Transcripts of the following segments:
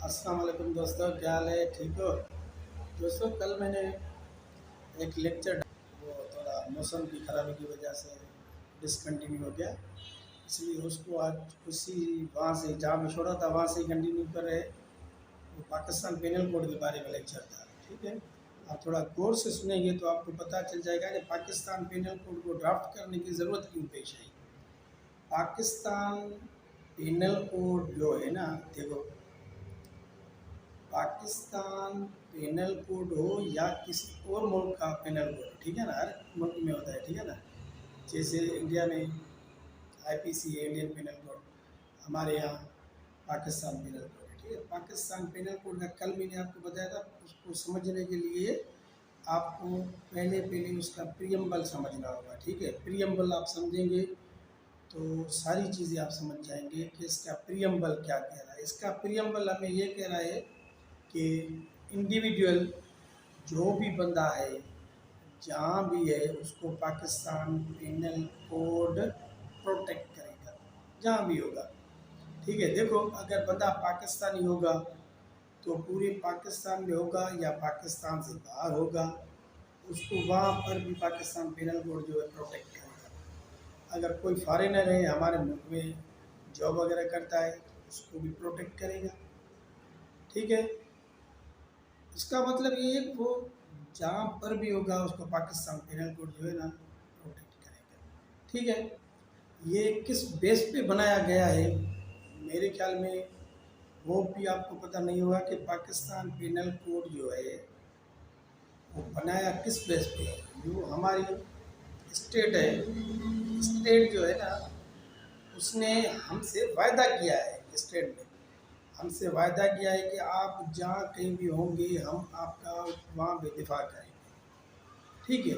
अस्सलाम वालेकुम दोस्तों, क्या हाल है? ठीक हो दोस्तों? कल मैंने एक लेक्चर वो थोड़ा मौसम की ख़राबी की वजह से डिसकंटिन्यू हो गया, इसलिए उसको आज उसी वहाँ से जहाँ मैं छोड़ा था वहाँ से ही कंटिन्यू कर रहे। वो पाकिस्तान पेनल कोड के बारे में लेक्चर था। ठीक है, आप थोड़ा गौर से सुनेंगे तो आपको पता चल जाएगा कि पाकिस्तान पेनल कोड को ड्राफ्ट करने की ज़रूरत क्यों पेश आई। पाकिस्तान पेनल कोड जो है ना, देखो, पाकिस्तान पेनल कोड हो या किसी और मुल्क का पेनल कोड, ठीक है ना, हर मुल्क में होता है, ठीक है ना। जैसे इंडिया में आईपीसी है, इंडियन पेनल कोड, हमारे यहाँ पाकिस्तान पेनल कोड है, ठीक है। पाकिस्तान पेनल कोड का कल मैंने आपको बताया था। उसको समझने के लिए आपको पहले पहले उसका प्रियम्बल समझना होगा, ठीक है। प्रियम्बल आप समझेंगे तो सारी चीज़ें आप समझ जाएंगे कि इसका प्रियम्बल क्या कह रहा है। इसका प्रियम्बल हमें ये कह रहा है कि इंडिविजुअल जो भी बंदा है जहाँ भी है उसको पाकिस्तान पेनल कोड प्रोटेक्ट करेगा, जहाँ भी होगा, ठीक है। देखो, अगर बंदा पाकिस्तानी होगा तो पूरे पाकिस्तान में होगा या पाकिस्तान से बाहर होगा, उसको वहाँ पर भी पाकिस्तान पेनल कोड जो है प्रोटेक्ट करेगा। अगर कोई फॉरेनर है हमारे मुल्क में जॉब वगैरह करता है उसको भी प्रोटेक्ट करेगा, ठीक है। इसका मतलब ये है कि वो जहाँ पर भी होगा उसको पाकिस्तान पेनल कोड जो है ना प्रोटेक्ट करेगा, ठीक है। ये किस बेस पे बनाया गया है, मेरे ख्याल में वो भी आपको पता नहीं होगा कि पाकिस्तान पेनल कोड जो है वो बनाया किस बेस पे है। जो हमारी स्टेट है, स्टेट जो है ना, उसने हमसे वायदा किया है, स्टेट ने हमसे वायदा किया है कि आप जहाँ कहीं भी होंगे हम आपका वहाँ पे दिफा करेंगे, ठीक है।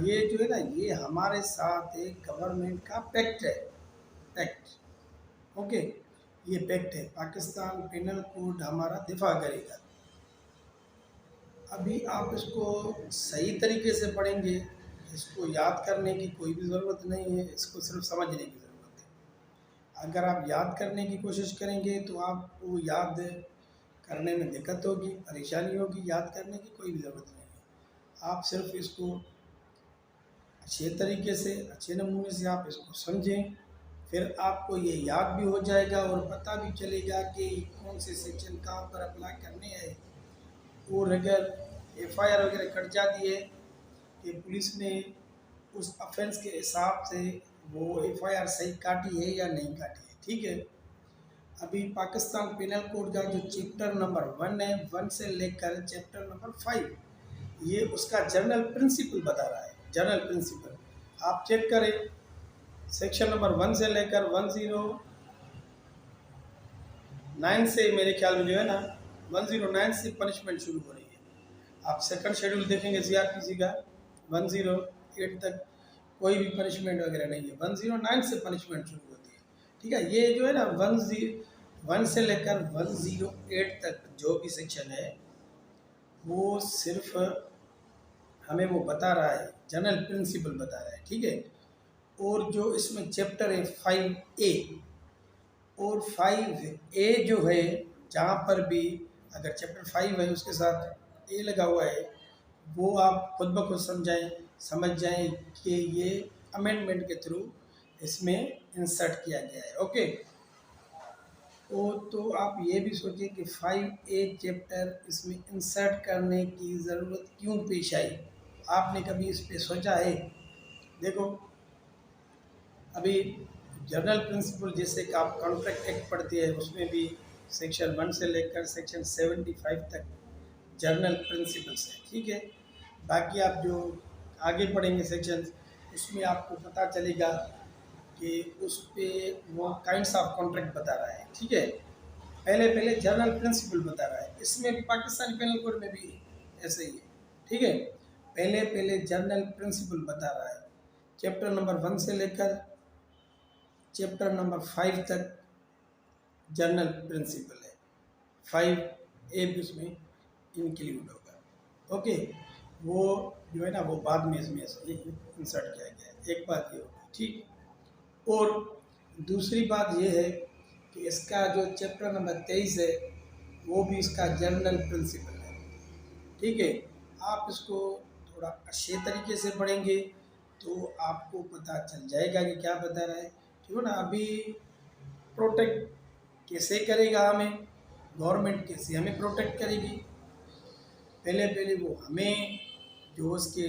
ये जो है ना, ये हमारे साथ एक गवर्नमेंट का पैक्ट है, पैक्ट, ओके। ये पैक्ट है, पाकिस्तान पेनल कोड हमारा दिफा करेगा। अभी आप इसको सही तरीके से पढ़ेंगे, इसको याद करने की कोई भी ज़रूरत नहीं है, इसको सिर्फ समझने की ज़रूरत है। अगर आप याद करने की कोशिश करेंगे तो आपको याद करने में दिक्कत होगी, परेशानी होगी। याद करने की कोई भी ज़रूरत नहीं है, आप सिर्फ इसको अच्छे तरीके से, अच्छे नमूने से आप इसको समझें, फिर आपको ये याद भी हो जाएगा और पता भी चलेगा कि कौन से सेक्शन कहाँ पर अप्लाई करने हैं। और अगर एफआईआर वगैरह कट जाती है कि पुलिस ने उस ऑफेंस के हिसाब से वो एफआईआर सही काटी है या नहीं काटी है, ठीक है। अभी पाकिस्तान पेनल कोड का जो चैप्टर नंबर 1 है, 1 से लेकर चैप्टर नंबर 5, ये उसका जनरल प्रिंसिपल बता रहा है। जनरल प्रिंसिपल आप चेक करें, सेक्शन नंबर 1 से लेकर 109 से, मेरे ख्याल में जो है ना 109 से पनिशमेंट शुरू हो रही है। आप सेकंड शेड्यूल देखेंगे सीआरपीसी का, 108 तक कोई भी पनिशमेंट वगैरह नहीं है, 109 से पनिशमेंट शुरू होती है, ठीक है। ये जो है ना 1 से लेकर 108 तक जो भी सेक्शन है वो सिर्फ हमें वो बता रहा है, जनरल प्रिंसिपल बता रहा है, ठीक है। और जो इसमें चैप्टर है 5A, और 5A जो है, जहाँ पर भी अगर चैप्टर 5 है उसके साथ ए लगा हुआ है, वो आप खुद ब खुद समझ जाएं कि ये अमेंडमेंट के थ्रू इसमें इंसर्ट किया गया है, ओके। तो आप ये भी सोचिए कि 5A चैप्टर इसमें इंसर्ट करने की ज़रूरत क्यों पेश आई। आपने कभी इस पे सोचा है? देखो, अभी जनरल प्रिंसिपल जैसे कि आप कॉन्ट्रैक्ट एक्ट पढ़ते हैं, उसमें भी सेक्शन 1 से लेकर सेक्शन 75 तक जनरल प्रिंसिपल्स है, ठीक है। बाकी आप जो आगे पढ़ेंगे सेक्शन, उसमें आपको पता चलेगा कि उस पे वो काइंड्स ऑफ कॉन्ट्रैक्ट बता रहा है, ठीक है। पहले पहले जनरल प्रिंसिपल बता रहा है, इसमें भी पाकिस्तानी पेनल कोड में भी ऐसे ही है, ठीक है। पहले पहले जनरल प्रिंसिपल बता रहा है, चैप्टर नंबर 1 से लेकर चैप्टर नंबर 5 तक जनरल प्रिंसिपल है, 5A भी उसमें इंक्लूड होगा, ओके। वो जो है ना वो बाद में इसमें इंसर्ट किया गया है। एक बात ये होगी, ठीक। और दूसरी बात ये है कि इसका जो चैप्टर नंबर 23 है वो भी इसका जनरल प्रिंसिपल है। ठीक है, आप इसको थोड़ा अच्छे तरीके से पढ़ेंगे तो आपको पता चल जाएगा कि क्या बता रहा है। ठीक है ना। अभी प्रोटेक्ट कैसे करेगा हमें, गवर्नमेंट कैसे हमें प्रोटेक्ट करेगी। पहले पहले वो हमें जो उसके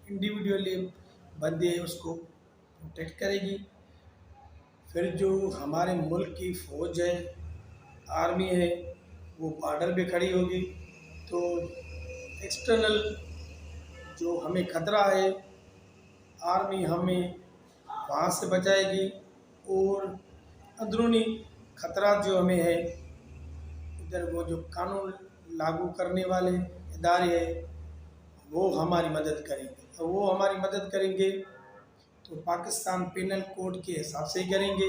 इंडिविजुअली बंदे हैं उसको प्रोटेक्ट करेगी। फिर जो हमारे मुल्क की फ़ौज है, आर्मी है, वो बॉर्डर पे खड़ी होगी। तो एक्सटर्नल जो हमें खतरा है, आर्मी हमें वहाँ से बचाएगी। और अंदरूनी खतरा जो हमें है, इधर वो जो कानून लागू करने वाले इदारे हैं वो हमारी मदद करेंगे। और वो हमारी मदद करेंगे तो पाकिस्तान पेनल कोड के हिसाब से ही करेंगे।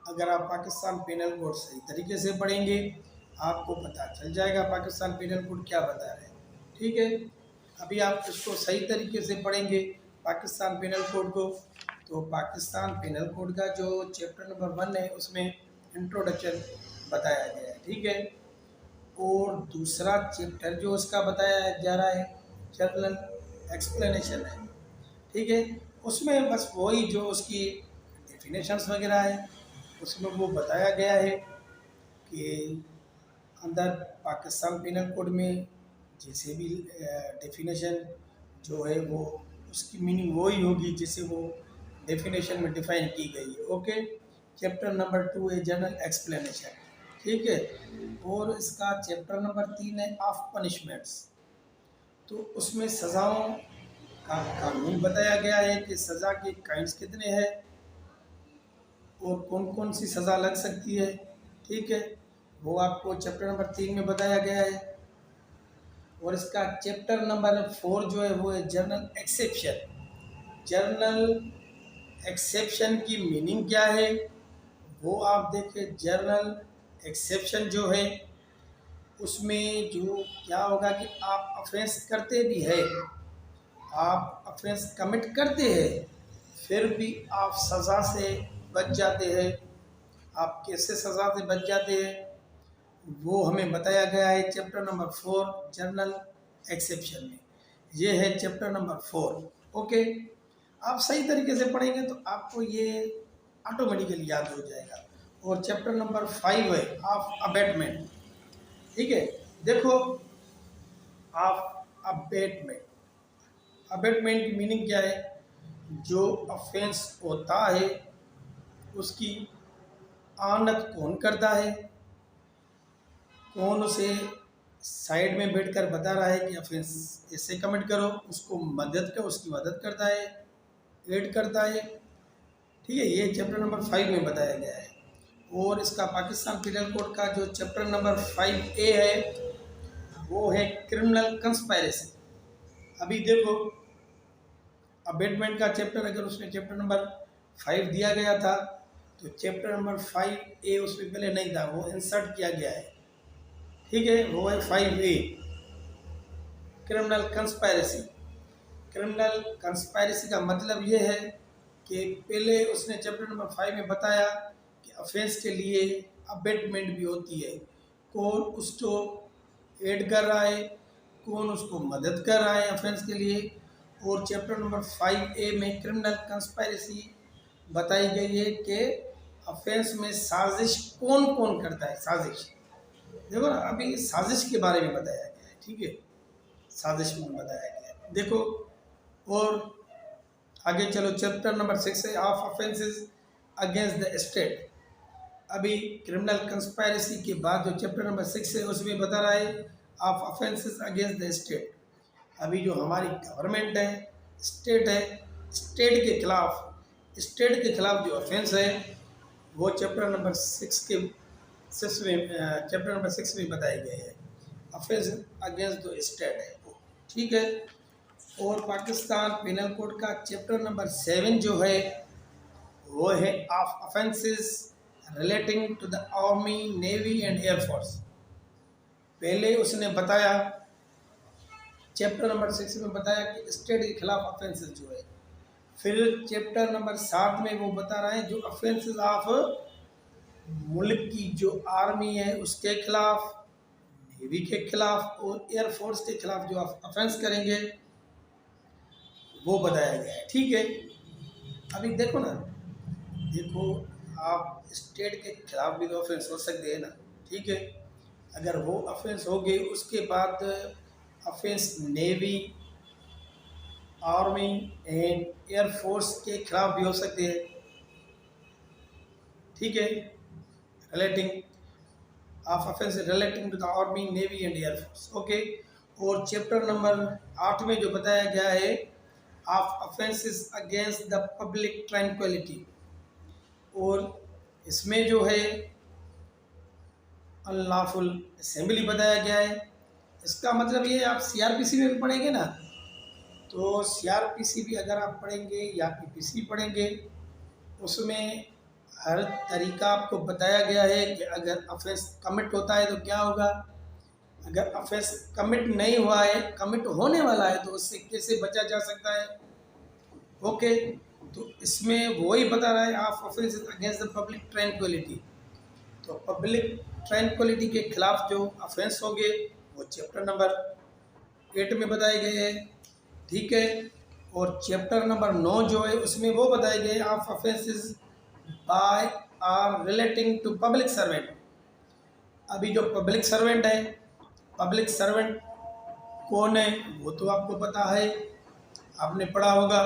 अगर आप पाकिस्तान पेनल कोड सही तरीके से पढ़ेंगे आपको पता चल जाएगा पाकिस्तान पेनल कोड क्या बता रहे हैं। ठीक है, अभी आप इसको सही तरीके से पढ़ेंगे पाकिस्तान पेनल कोड को। तो पाकिस्तान पेनल कोड का जो चैप्टर नंबर 1 है उसमें इंट्रोडक्शन बताया गया है। ठीक है, और दूसरा चैप्टर जो उसका बताया जा रहा है जनरल एक्सप्लेनेशन है। ठीक है, उसमें बस वही जो उसकी डेफिनेशंस वगैरह है उसमें वो बताया गया है कि अंदर पाकिस्तान पेनल कोड में जैसे भी डेफिनेशन जो है वो उसकी मीनिंग वही होगी जैसे वो डेफिनेशन में डिफाइन की गई है। ओके, चैप्टर नंबर 2 है जनरल एक्सप्लेनेशन। ठीक है, और इसका चैप्टर नंबर 3 है ऑफ पनिशमेंट्स। तो उसमें सज़ाओं का कानून बताया गया है कि सज़ा के काइंड्स कितने हैं और कौन कौन सी सज़ा लग सकती है। ठीक है, वो आपको चैप्टर नंबर 3 में बताया गया है। और इसका चैप्टर नंबर 4 जो है वो है जनरल एक्सेप्शन। जनरल एक्सेप्शन की मीनिंग क्या है वो आप देखिए। जनरल एक्सेप्शन जो है उसमें जो क्या होगा कि आप ऑफेंस करते भी है, आप ऑफेंस कमिट करते हैं फिर भी आप सज़ा से बच जाते हैं। आप कैसे सज़ा से बच जाते हैं वो हमें बताया गया है चैप्टर नंबर 4 जनरल एक्सेप्शन में। ये है चैप्टर नंबर 4। ओके, आप सही तरीके से पढ़ेंगे तो आपको ये ऑटोमेटिकली याद हो जाएगा। और चैप्टर नंबर 5 है ऑफ अबेटमेंट। ठीक है, देखो ऑफ अबेटमेंट, अबेटमेंट की मीनिंग क्या है। जो ऑफेंस होता है उसकी आनत कौन करता है, कौन उसे साइड में बैठकर बता रहा है कि ऑफेंस ऐसे कमिट करो, उसको उसकी मदद करता है, एड करता है। ठीक है, ये चैप्टर नंबर 5 में बताया गया है। और इसका पाकिस्तान पीनल कोड का जो चैप्टर नंबर 5A है वो है क्रिमिनल कंस्पायरेसी। अभी देखो अबेटमेंट का चैप्टर अगर उसमें चैप्टर नंबर 5 दिया गया था तो चैप्टर नंबर 5A उसमें पहले नहीं था, वो इंसर्ट किया गया है। ठीक है, वो है 5A criminal conspiracy. Criminal conspiracy का मतलब ये है कि पहले उसने चैप्टर नंबर 5 में बताया कि ऑफेंस के लिए अबेटमेंट भी होती है। कौन उसको ऐड कर रहा है, कौन उसको मदद कर रहा है ऑफेंस के लिए। और चैप्टर नंबर 5A में क्रिमिनल कंस्पायरेसी बताई गई है कि ऑफेंस में साजिश कौन कौन करता है। साजिश देखो ना, अभी साजिश के बारे में बताया गया है। ठीक है, साजिश में बताया गया है। देखो और आगे चलो, चैप्टर नंबर 6 है of offences against the state. अभी क्रिमिनल कंस्पायरेसी के बाद जो चैप्टर नंबर 6 है उसमें बता रहा है of offences against the state. अभी जो हमारी गवर्नमेंट है, स्टेट है, स्टेट के खिलाफ जो ऑफेंस है वो चैप्टर नंबर 6 में बताए गए हैं। ऑफेंस अगेंस्ट द स्टेट है वो। ठीक है, और पाकिस्तान पेनल कोड का चैप्टर नंबर 7 जो है वो है of offences relating to the army, navy and air force. पहले उसने बताया चैप्टर नंबर 6 में बताया कि स्टेट के खिलाफ ऑफेंसेस जो है। फिर चैप्टर नंबर 7 में वो बता रहे हैं जो ऑफेंसेस ऑफ मुल्क की जो आर्मी है उसके खिलाफ, नेवी के खिलाफ और एयरफोर्स के खिलाफ जो आप ऑफेंस करेंगे वो बताया गया है। ठीक है, अभी देखो ना, देखो आप स्टेट के खिलाफ भी तो ऑफेंस हो सकते हैं ना। ठीक है, अगर वो ऑफेंस हो गए उसके बाद offence navy, army and air force के खिलाफ भी हो सकते हैं। ठीक है, relating of offence relating to the army, navy and air force. Okay, और चैप्टर नंबर 8 में जो बताया गया है of offences against the public tranquility, और इसमें जो है अनलॉफुल असेंबली बताया गया है। इसका मतलब ये आप सीआरपीसी में भी पढ़ेंगे ना, तो सीआरपीसी भी अगर आप पढ़ेंगे या पीपीसी पढ़ेंगे, उसमें हर तरीका आपको बताया गया है कि अगर ऑफेंस कमिट होता है तो क्या होगा, अगर ऑफेंस कमिट नहीं हुआ है, कमिट होने वाला है, तो उससे कैसे बचा जा सकता है। ओके, तो इसमें वही बता रहा है of offence against the public tranquillity. तो पब्लिक ट्रैंक्विलिटी के खिलाफ जो ऑफेंस होंगे वो चैप्टर नंबर 8 में बताए गए हैं। ठीक है, और चैप्टर नंबर 9 जो है उसमें वो बताए गए of offences by are relating to public servant. अभी जो पब्लिक सर्वेंट है, पब्लिक सर्वेंट कौन है वो तो आपको पता है, आपने पढ़ा होगा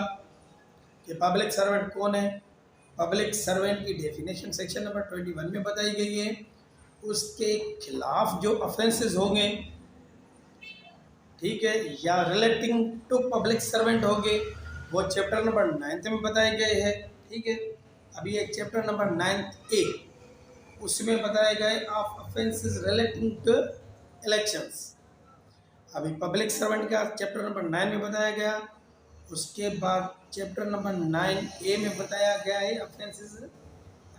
कि पब्लिक सर्वेंट कौन है। पब्लिक सर्वेंट की डेफिनेशन सेक्शन नंबर 21 में बताई गई है। उसके खिलाफ जो ऑफेंसेस होंगे, ठीक है, या रिलेटिंग टू पब्लिक सर्वेंट होंगे, वो चैप्टर नंबर 9 में बताए गए हैं। ठीक है, अभी एक चैप्टर नंबर 9A, उसमें बताए गए of offences relating to elections. अभी पब्लिक सर्वेंट का चैप्टर नंबर 9 में बताया गया, उसके बाद चैप्टर नंबर 9A में बताया गया है ऑफेंसेस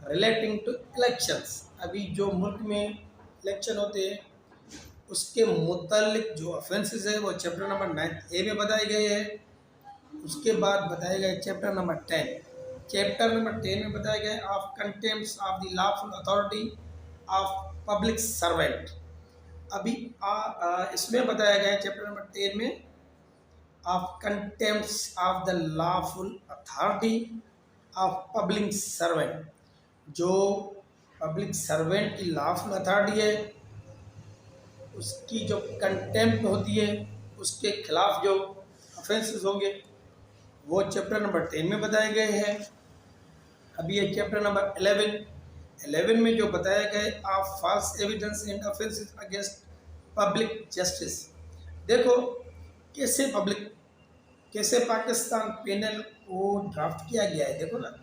रिलेटिंग टू इलेक्शंस। अभी जो मुल्क में इलेक्शन होते हैं उसके मुतालिक जो ऑफेंसेस है वो चैप्टर नंबर 9A में बताए गए हैं। उसके बाद बताया गया चैप्टर नंबर 10। चैप्टर नंबर 10 में बताया गया of contempt of the lawful authority of public servant. अभी इसमें बताया गया चैप्टर नंबर 10 में of contempt of the lawful authority of public servant. जो पब्लिक सर्वेंट की लॉफुल अथॉरिटी है उसकी जो कंटेम्प्ट होती है, उसके खिलाफ जो ऑफेंसेस होंगे वो चैप्टर नंबर 10 में बताए गए हैं। अभी एक चैप्टर नंबर 11 में जो बताया गया of false evidence and offences against public justice. देखो कैसे पाकिस्तान पेनल को ड्राफ्ट किया गया है। देखो ना,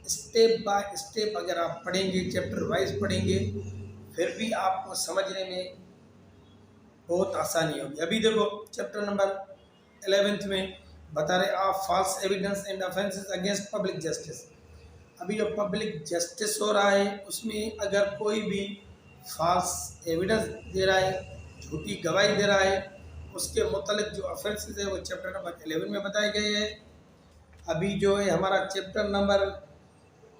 स्टेप बाय स्टेप अगर आप पढ़ेंगे, चैप्टर वाइज पढ़ेंगे, फिर भी आपको समझने में बहुत आसानी होगी। अभी देखो चैप्टर नंबर 11 में बता रहे of false evidence and offences against public justice. अभी जो पब्लिक जस्टिस हो रहा है उसमें अगर कोई भी फॉल्स एविडेंस दे रहा है, झूठी गवाही दे रहा है, उसके मुतालिक जो ऑफेंसेस है वो चैप्टर नंबर 11 में बताए गए हैं। अभी जो है हमारा चैप्टर नंबर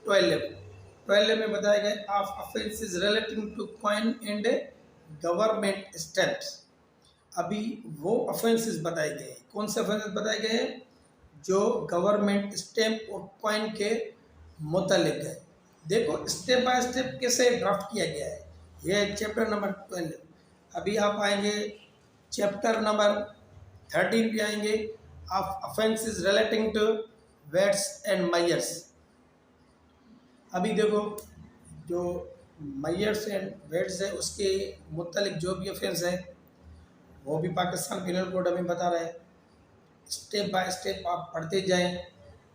12 में बताया गया of offences relating to coin and government stamps. अभी वो ऑफेंसेस बताए गए हैं। कौन से ऑफेंसेस बताए गए हैं? जो गवर्नमेंट स्टैम्प और कॉइन के मुतालिक है। देखो स्टेप बाय स्टेप कैसे ड्राफ्ट किया गया है, ये चैप्टर नंबर 12। अभी आप आएंगे चैप्टर नंबर 13 पे आएंगे of offences relating to weights and measures. अभी देखो जो मायर्स एंड वेट्स है उसके मुतालिक जो भी ऑफेंस है वो भी पाकिस्तान पिनल कोड हमें बता रहा है। स्टेप बाय स्टेप आप पढ़ते जाएं,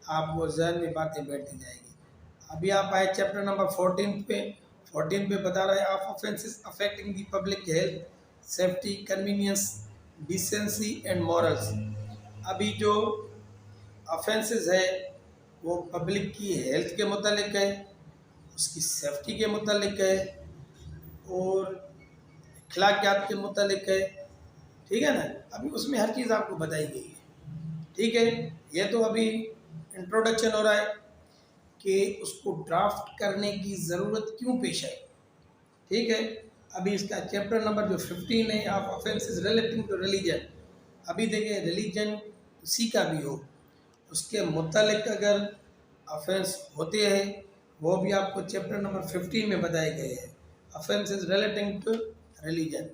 आपको जहन में बातें बैठती जाएगी। अभी आप आए चैप्टर नंबर 14 पे बता रहा है of offences affecting the public health, safety, convenience, decency and morals. अभी जो ऑफेंसेस है वो पब्लिक की हेल्थ के मुतालिक है, उसकी सेफ्टी के मुतालिक है और अखलाकियात के मुतालिक है। ठीक है ना, अभी उसमें हर चीज़ आपको बताई गई है। ठीक है, ये तो अभी इंट्रोडक्शन हो रहा है कि उसको ड्राफ्ट करने की ज़रूरत क्यों पेश आई। ठीक है, अभी इसका चैप्टर नंबर जो 15 है of offences relating to religion. अभी देखिए रिलीजन किसी का भी हो उसके मुतालिक अगर ऑफेंस होते हैं वो भी आपको चैप्टर नंबर 15 में बताए गए हैं, ऑफेंसेस रिलेटिंग टू रिलीजन।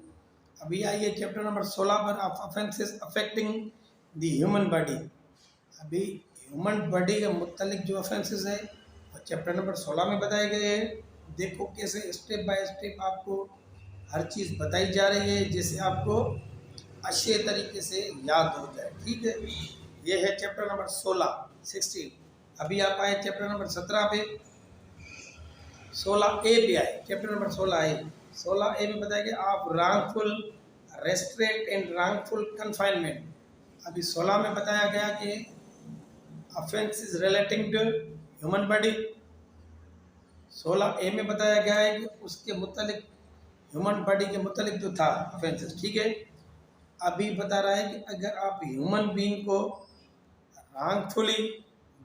अभी आइए चैप्टर नंबर 16 पर, of offences affecting the human body. अभी ह्यूमन बॉडी के मुतालिक जो ऑफेंसेस है वो चैप्टर नंबर 16 में बताए गए हैं। देखो कैसे स्टेप बाय स्टेप आपको हर चीज़ बताई जा रही है जिससे आपको अच्छे तरीके से याद हो जाए। ठीक है, ये है चैप्टर नंबर 16। अभी आप आए चैप्टर नंबर 17 पे, 16A पे आए, चैप्टर नंबर 16A। 16A में बताया गया आप wrongful restraint and wrongful confinement. अभी 16 में बताया गया कि offences relating to human body. 16A में बताया गया है कि उसके मुतालिक ह्यूमन बॉडी के मुतालिक जो था ऑफेंसेस। ठीक है, अभी बता रहा है कि अगर आप ह्यूमन बीइंग को रॉन्गफुली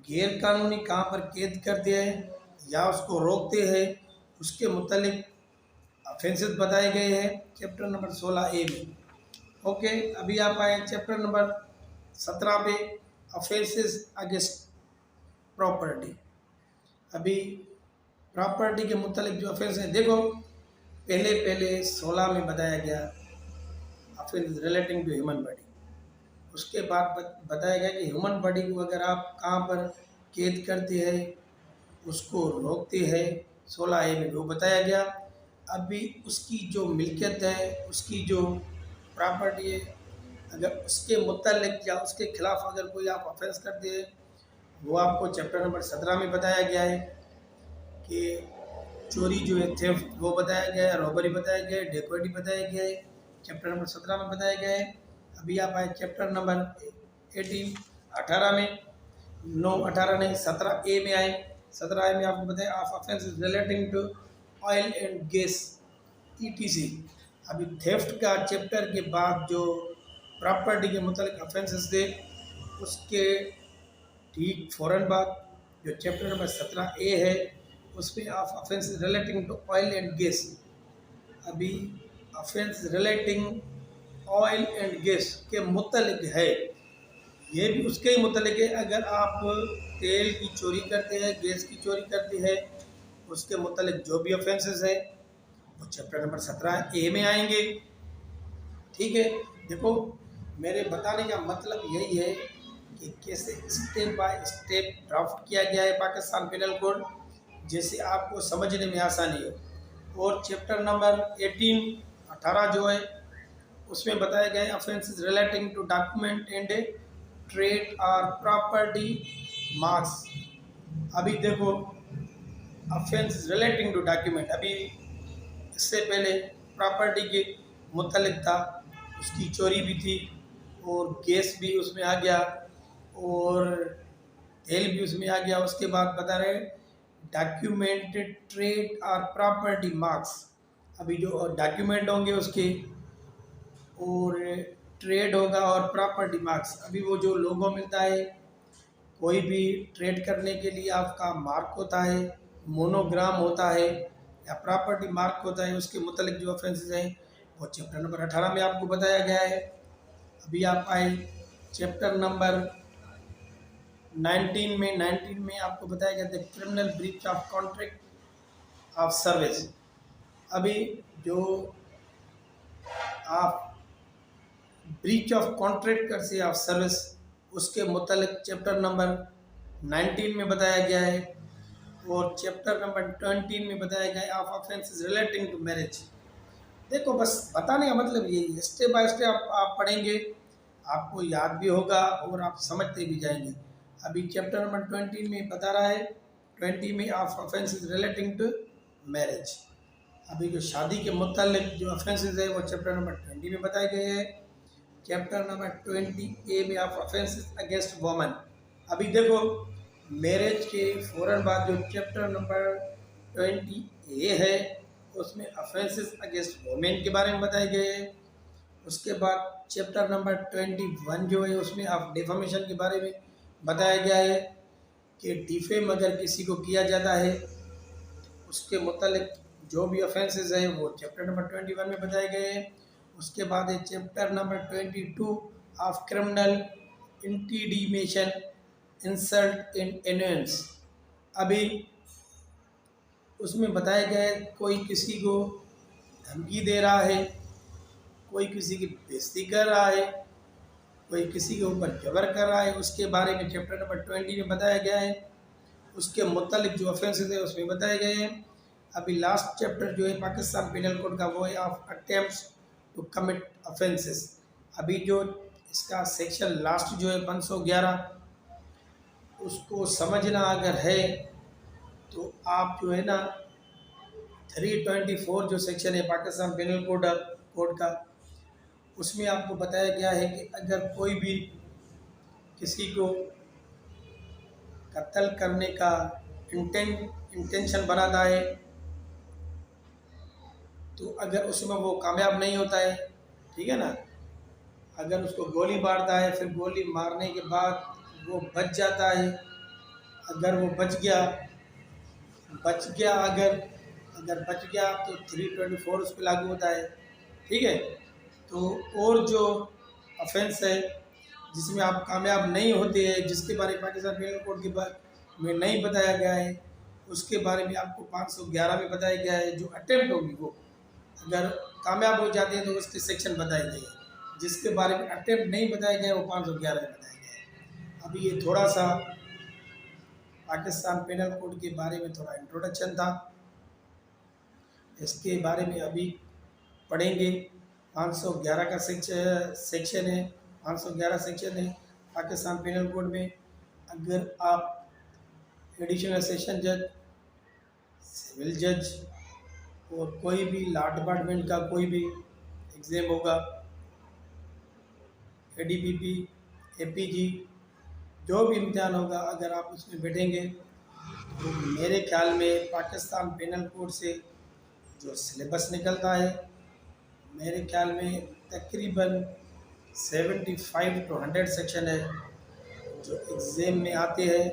गैर कानूनी कहाँ पर कैद करते हैं या उसको रोकते हैं उसके मुतालिक ऑफेंसेस बताए गए हैं चैप्टर नंबर 16A में। ओके, अभी आप आए चैप्टर नंबर 17 पे, ऑफेंसेस अगेंस्ट प्रॉपर्टी। अभी प्रॉपर्टी के मुतालिक जो ऑफेंस है, देखो पहले 16 में बताया गया offence relating to human body. उसके बाद बताया गया कि ह्यूमन बॉडी को अगर आप कहाँ पर कैद करते हैं उसको रोकते हैं, 16A में वो बताया गया। अभी उसकी जो मिल्कियत है, उसकी जो प्रॉपर्टी है, अगर उसके मुतालिक या उसके खिलाफ अगर कोई आप ऑफेंस करते हैं वो आपको चैप्टर नंबर 17 में बताया गया है कि चोरी जो है थेफ्ट वो बताया गया है, रॉबरी बताया गया है, डेकोइटी बताया गया है, चैप्टर नंबर 17 में बताया गया है। अभी आप आए चैप्टर नंबर 18 में, 18 नहीं 17A में आए। 17A में आपको बताया of offences relating to oil and gas ETC। अभी थेफ्ट का चैप्टर के बाद जो प्रॉपर्टी के मुतालिक ऑफेंसेस थे उसके ठीक फ़ौरन बाद जो चैप्टर नंबर 17A है उसमें of offence relating to oil and gas. अभी offence relating oil and gas के मुतालिक है, ये भी उसके ही मुतालिक है। अगर आप तेल की चोरी करते हैं, गैस की चोरी करते हैं, उसके मुतालिक जो भी ऑफेंसेस है वो चैप्टर नंबर 17A में आएंगे। ठीक है, देखो मेरे बताने का मतलब यही है कि कैसे स्टेप बाय स्टेप ड्राफ्ट किया गया है पाकिस्तान पेनल कोड, जैसे आपको समझने में आसानी हो। और चैप्टर नंबर 18 जो है उसमें बताया गया है offences relating to document and trade और प्रॉपर्टी मार्क्स। अभी देखो ऑफेंसेस रिलेटिंग टू डॉक्यूमेंट, अभी इससे पहले प्रॉपर्टी के मुतल्लिक था, उसकी चोरी भी थी और गैस भी उसमें आ गया और तेल भी उसमें आ गया। उसके बाद बता रहे डॉक्यूमेंटेड ट्रेड और प्रॉपर्टी मार्क्स। अभी जो डॉक्यूमेंट होंगे उसके और ट्रेड होगा और प्रॉपर्टी मार्क्स। अभी वो जो लोगो मिलता है, कोई भी ट्रेड करने के लिए आपका मार्क होता है, मोनोग्राम होता है या प्रॉपर्टी मार्क होता है, उसके मुतालिक जो ऑफेंसेस हैं वो चैप्टर नंबर 18 में आपको बताया गया है। अभी आप आए चैप्टर नंबर 19 में आपको बताया गया था criminal breach of contract of service. अभी जो आप ब्रीच ऑफ कॉन्ट्रैक्ट कर से ऑफ सर्विस उसके मुतालिक चैप्टर नंबर 19 में बताया गया है और चैप्टर नंबर 20 में बताया गया है of offences relating to marriage. देखो बस बताने का मतलब यही है, स्टेप बाय स्टेप आप पढ़ेंगे आपको याद भी होगा और आप समझते भी जाएंगे। अभी चैप्टर नंबर 20 में बता रहा है 20 में of offences relating to marriage. अभी जो शादी के मुतालिक जो ऑफेंसेस है वो चैप्टर नंबर 20 में बताए गए हैं। चैप्टर नंबर 20A में ऑफ ऑफेंसेस अगेंस्ट वोमेन। अभी देखो मैरिज के फ़ौरन बाद जो चैप्टर नंबर 20A है उसमें ऑफेंसेस अगेंस्ट वोमेन के बारे में बताए गए हैं। उसके बाद चैप्टर नंबर 21 जो है उसमें ऑफ डिफेमेशन के बारे में बताया गया है। कि डिफेम अगर किसी को किया जाता है उसके मुतालिक जो भी ऑफेंसेस हैं वो चैप्टर नंबर 21 में बताए गए हैं। उसके बाद है chapter number 22 of criminal intimidation insult in annoyance. अभी उसमें बताया गया है कोई किसी को धमकी दे रहा है, कोई किसी की बेइज्जती कर रहा है, कोई किसी के ऊपर जबर कर रहा है, उसके बारे में चैप्टर नंबर 20 में बताया गया है। उसके मुतालिक जो ऑफेंसेस है उसमें बताए गए हैं। अभी लास्ट चैप्टर जो है पाकिस्तान पिनल कोड का वो है of attempts to commit offences. अभी जो इसका सेक्शन लास्ट जो है 511, उसको समझना अगर है तो आप जो है ना 324 जो सेक्शन है पाकिस्तान पिनल कोड का, उसमें आपको बताया गया है कि अगर कोई भी किसी को कत्ल करने का इंटेंशन बनाता है तो अगर उसमें वो कामयाब नहीं होता है, ठीक है ना, अगर उसको गोली मारता है फिर गोली मारने के बाद वो बच जाता है, अगर वो बच गया अगर बच गया तो 324 उस पर लागू होता है, ठीक है। तो और जो ऑफेंस है जिसमें आप कामयाब नहीं होते हैं, जिसके बारे में पाकिस्तान पिनल कोड के बारे में नहीं बताया गया है, उसके बारे में आपको 511 में बताया गया है। जो अटेम्प्ट होगी वो अगर कामयाब हो जाते हैं तो उसके सेक्शन बताए गए हैं, जिसके बारे में अटेम्प्ट नहीं बताया गया वो 511 में बताया गया है। अभी ये थोड़ा सा पाकिस्तान पिनल कोड के बारे में थोड़ा इंट्रोडक्शन था, इसके बारे में अभी पढ़ेंगे। 511 का सेक्शन है, 511 सेक्शन है पाकिस्तान पिनल कोड में। अगर आप एडिशनल सेशन जज, सिविल जज और कोई भी लॉ डिपार्टमेंट का कोई भी एग्ज़ाम होगा, एडीपीपी, एपीजी, जो भी इम्तिहान होगा, अगर आप उसमें बैठेंगे तो मेरे ख्याल में पाकिस्तान पिनल कोड से जो सिलेबस निकलता है, मेरे ख्याल में तकरीबन 75 to 100 सेक्शन है जो एग्ज़ाम में आते हैं।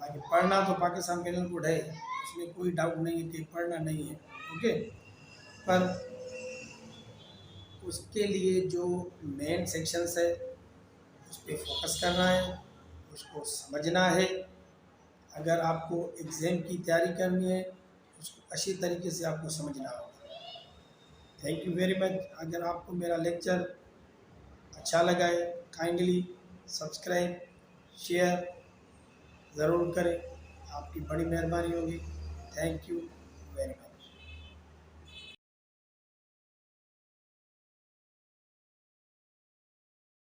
बाकी पढ़ना तो पाकिस्तान पिनल कोड है, उसमें कोई डाउट नहीं है कि पढ़ना नहीं है, ओके। पर उसके लिए जो मेन सेक्शंस है उस पर फोकस करना है, उसको समझना है। अगर आपको एग्ज़ाम की तैयारी करनी है उसको अच्छी तरीके से आपको समझना होगा। Thank you very much. अगर आपको मेरा लेक्चर अच्छा लगा है काइंडली सब्सक्राइब शेयर ज़रूर करें, आपकी बड़ी मेहरबानी होगी। Thank you.